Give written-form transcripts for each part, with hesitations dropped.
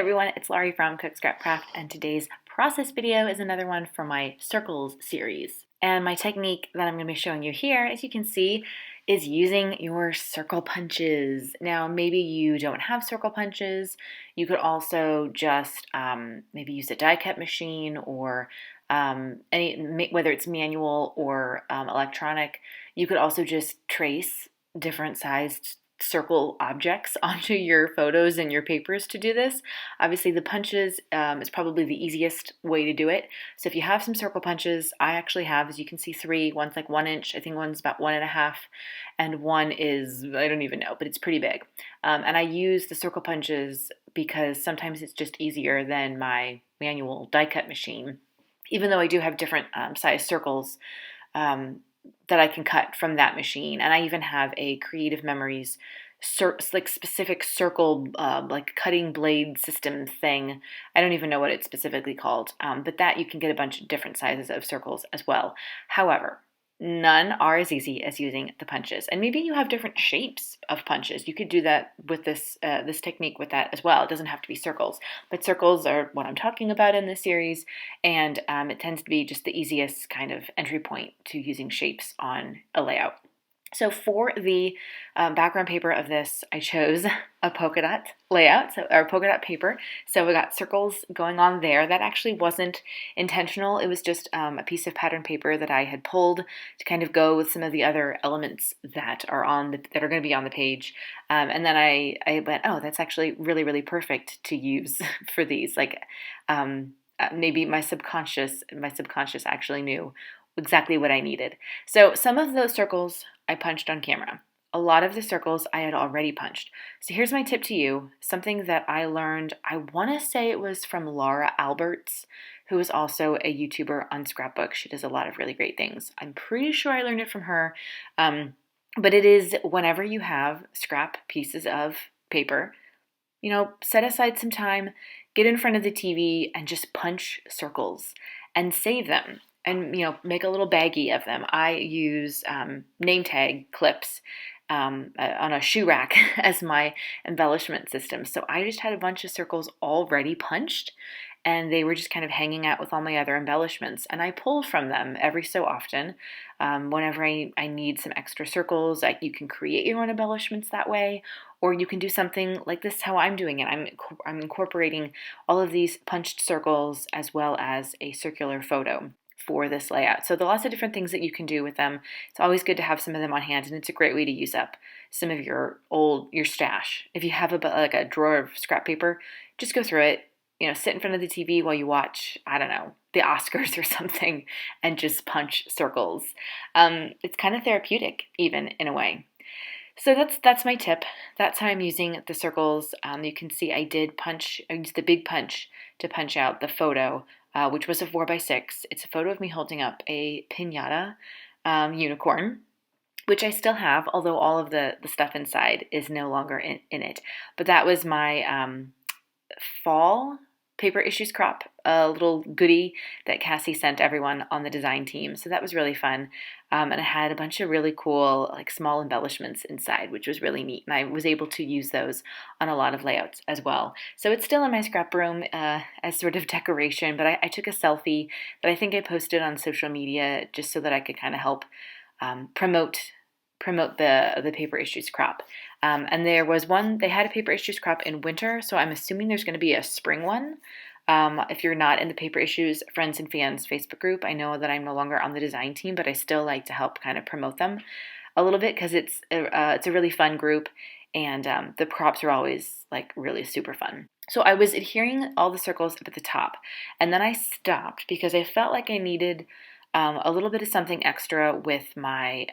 everyone, it's Laurie from Cook Scrap Craft, and today's process video is another one for my circles series. And my technique that I'm going to be showing you here, as you can see, is using your circle punches. Now, maybe you don't have circle punches. You could also just maybe use a die cut machine or whether it's manual or electronic. You could also just trace different sized circle objects onto your photos and your papers to do this. Obviously the punches is probably the easiest way to do it. So if you have some circle punches, I actually have, as you can see, three. One's like 1 inch, I think one's about 1.5, and one is, I don't even know, but it's pretty big. And I use the circle punches because sometimes it's just easier than my manual die cut machine, even though I do have different size circles that I can cut from that machine. And I even have a Creative Memories like specific circle like cutting blade system thing. I don't even know what it's specifically called, but that you can get a bunch of different sizes of circles as well. However, none are as easy as using the punches. And maybe you have different shapes of punches. You could do that with this technique with that as well. It doesn't have to be circles, but circles are what I'm talking about in this series, and it tends to be just the easiest kind of entry point to using shapes on a layout. So for the background paper of this, I chose a polka dot layout, or polka dot paper. So we got circles going on there. That actually wasn't intentional. It was just a piece of pattern paper that I had pulled to kind of go with some of the other elements that are that are going to be on the page. And then I went, oh, that's actually really, really perfect to use for these. Like maybe my subconscious actually knew exactly what I needed. So some of those circles I punched on camera. A lot of the circles I had already punched. So here's my tip to you, something that I learned, I want to say it was from Laura Alberts, who is also a YouTuber on Scrapbook. She does a lot of really great things. I'm pretty sure I learned it from her, but it is whenever you have scrap pieces of paper, set aside some time, get in front of the TV and just punch circles and save them. And, make a little baggie of them. I use name tag clips on a shoe rack as my embellishment system. So I just had a bunch of circles already punched, and they were just kind of hanging out with all my other embellishments. And I pulled from them every so often. Whenever I need some extra circles, you can create your own embellishments that way, or you can do something like this, how I'm doing it. I'm incorporating all of these punched circles as well as a circular photo for this layout. So there are lots of different things that you can do with them. It's always good to have some of them on hand, and it's a great way to use up some of your stash. If you have a drawer of scrap paper, just go through it, sit in front of the TV while you watch, I don't know, the Oscars or something, and just punch circles. It's kind of therapeutic even in a way. So that's my tip. That's how I'm using the circles. You can see I used the big punch to punch out the photo, which was a 4x6. It's a photo of me holding up a piñata unicorn, which I still have, although all of the stuff inside is no longer in it. But that was my fall paper issues crop, a little goodie that Cassie sent everyone on the design team. So that was really fun. And it had a bunch of really cool, like small embellishments inside, which was really neat. And I was able to use those on a lot of layouts as well. So it's still in my scrap room as sort of decoration, but I took a selfie that I think I posted on social media just so that I could kind of help promote the paper issues crop. And there was one, they had a paper issues crop in winter, so I'm assuming there's going to be a spring one. If you're not in the Paper Issues Friends and Fans Facebook group, I know that I'm no longer on the design team, but I still like to help kind of promote them a little bit because it's a really fun group, and the crops are always like really super fun. So I was adhering all the circles up at the top, and then I stopped because I felt like I needed a little bit of something extra with my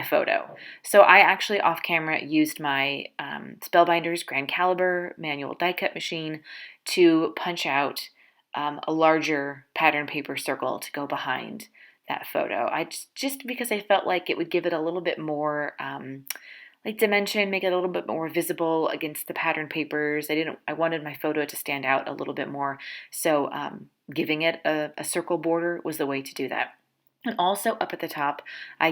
photo. So I actually off camera used my Spellbinders Grand Caliber manual die cut machine to punch out a larger pattern paper circle to go behind that photo. Just because I felt like it would give it a little bit more like dimension, make it a little bit more visible against the pattern papers. I wanted my photo to stand out a little bit more. So giving it a circle border was the way to do that. And also up at the top, I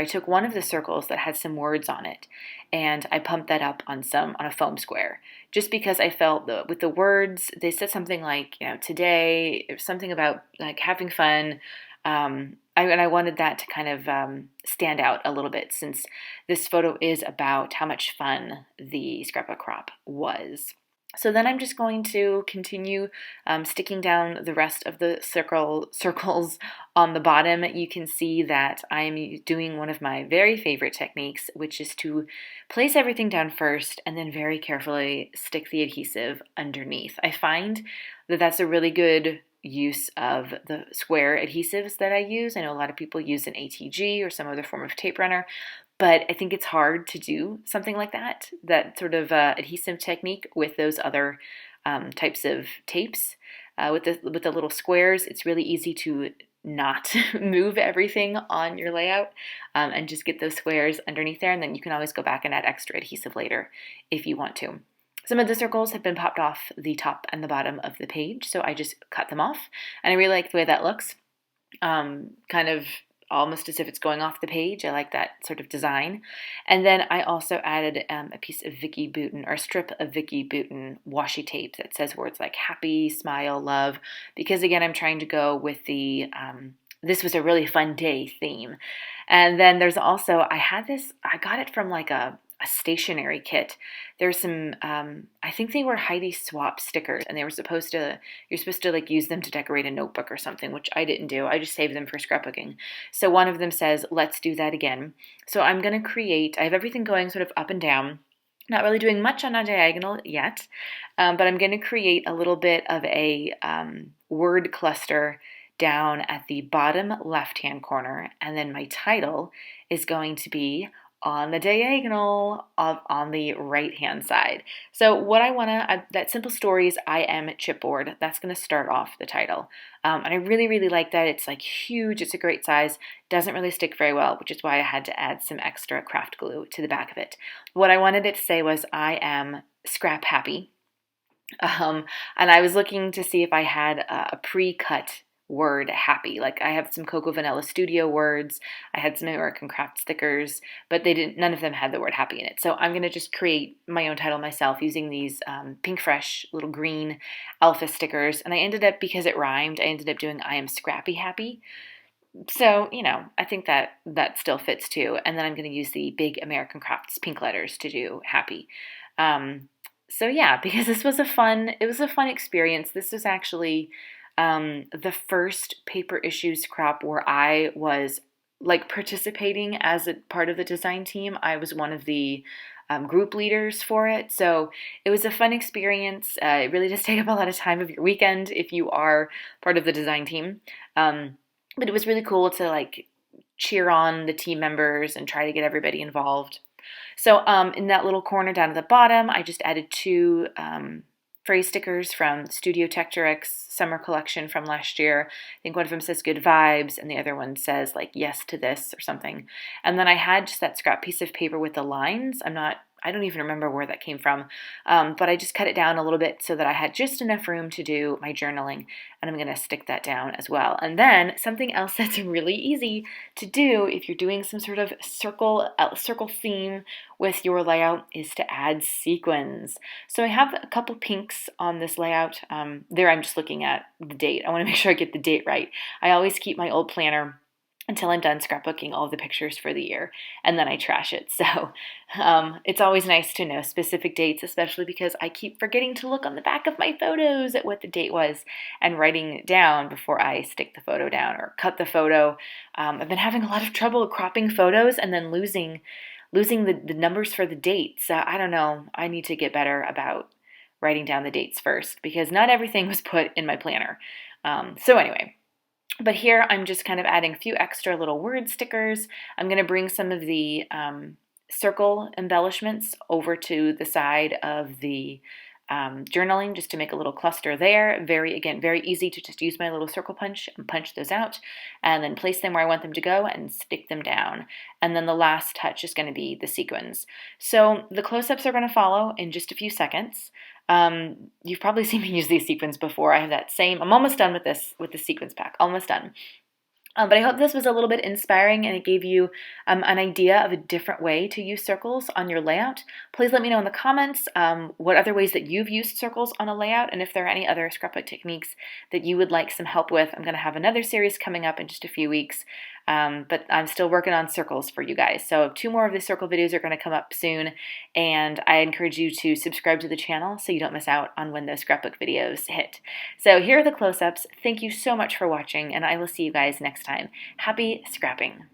took one of the circles that had some words on it, and I pumped that up on a foam square, just because I felt with the words, they said something like, today, something about like having fun. And I wanted that to kind of stand out a little bit, since this photo is about how much fun the scrapbook crop was. So then I'm just going to continue sticking down the rest of the circles on the bottom. You can see that I'm doing one of my very favorite techniques, which is to place everything down first and then very carefully stick the adhesive underneath. I find that that's a really good use of the square adhesives that I use. I know a lot of people use an ATG or some other form of tape runner, but I think it's hard to do something like that sort of adhesive technique with those other types of tapes. With the little squares, it's really easy to not move everything on your layout and just get those squares underneath there, and then you can always go back and add extra adhesive later if you want to. Some of the circles have been popped off the top and the bottom of the page, so I just cut them off, and I really like the way that looks. Kind of almost as if it's going off the page. I like that sort of design. And then I also added a piece of Vicki Boutin, or a strip of Vicki Boutin washi tape that says words like happy, smile, love, because again, I'm trying to go with the this was a really fun day theme. And then there's also, I got it from like a stationery kit. There's some, I think they were Heidi Swap stickers, and you're supposed to like use them to decorate a notebook or something, which I didn't do. I just saved them for scrapbooking. So one of them says, let's do that again. So I'm going to I have everything going sort of up and down, not really doing much on a diagonal yet, but I'm going to create a little bit of a word cluster down at the bottom left-hand corner, and then my title is going to be on the diagonal on the right-hand side. So what I want to, that Simple Stories I Am chipboard, that's going to start off the title. And I really, really like that. It's like huge. It's a great size. Doesn't really stick very well, which is why I had to add some extra craft glue to the back of it. What I wanted it to say was, I am scrap happy. And I was looking to see if I had a pre-cut word happy. Like I have some Cocoa Vanilla Studio words, I had some American Craft stickers, but none of them had the word happy in it. So I'm going to just create my own title myself using these Pink Fresh little green alpha stickers. And I ended up, because it rhymed, I ended up doing I am scrappy happy. So, I think that still fits too. And then I'm going to use the big American Crafts pink letters to do happy. So yeah, because it was a fun experience. This was actually the first paper issues crop where I was like participating as a part of the design team. I was one of the group leaders for it. So it was a fun experience. It really does take up a lot of time of your weekend if you are part of the design team. But it was really cool to like cheer on the team members and try to get everybody involved. So in that little corner down at the bottom, I just added two phrase stickers from Studio Tectorix summer collection from last year. I think one of them says good vibes and the other one says like yes to this or something. And then I had just that scrap piece of paper with the lines. I don't even remember where that came from, but I just cut it down a little bit so that I had just enough room to do my journaling, and I'm going to stick that down as well. And then something else that's really easy to do if you're doing some sort of circle theme with your layout is to add sequins. So I have a couple pinks on this layout. There I'm just looking at the date. I want to make sure I get the date right. I always keep my old planner until I'm done scrapbooking all the pictures for the year, and then I trash it. So it's always nice to know specific dates, especially because I keep forgetting to look on the back of my photos at what the date was and writing it down before I stick the photo down or cut the photo. I've been having a lot of trouble cropping photos and then losing the numbers for the dates. I don't know. I need to get better about writing down the dates first, because not everything was put in my planner. So anyway. But here I'm just kind of adding a few extra little word stickers. I'm going to bring some of the circle embellishments over to the side of the journaling just to make a little cluster there. Very easy to just use my little circle punch and punch those out and then place them where I want them to go and stick them down. And then the last touch is going to be the sequins. So the close-ups are going to follow in just a few seconds. You've probably seen me use these sequins before. I have that same, I'm almost done with the sequins pack, almost done. But I hope this was a little bit inspiring and it gave you an idea of a different way to use circles on your layout. Please let me know in the comments what other ways that you've used circles on a layout, and if there are any other scrapbook techniques that you would like some help with. I'm going to have another series coming up in just a few weeks, but I'm still working on circles for you guys. So 2 more of the circle videos are going to come up soon, and I encourage you to subscribe to the channel so you don't miss out on when those scrapbook videos hit. So here are the close-ups. Thank you so much for watching, and I will see you guys next time. Happy scrapping!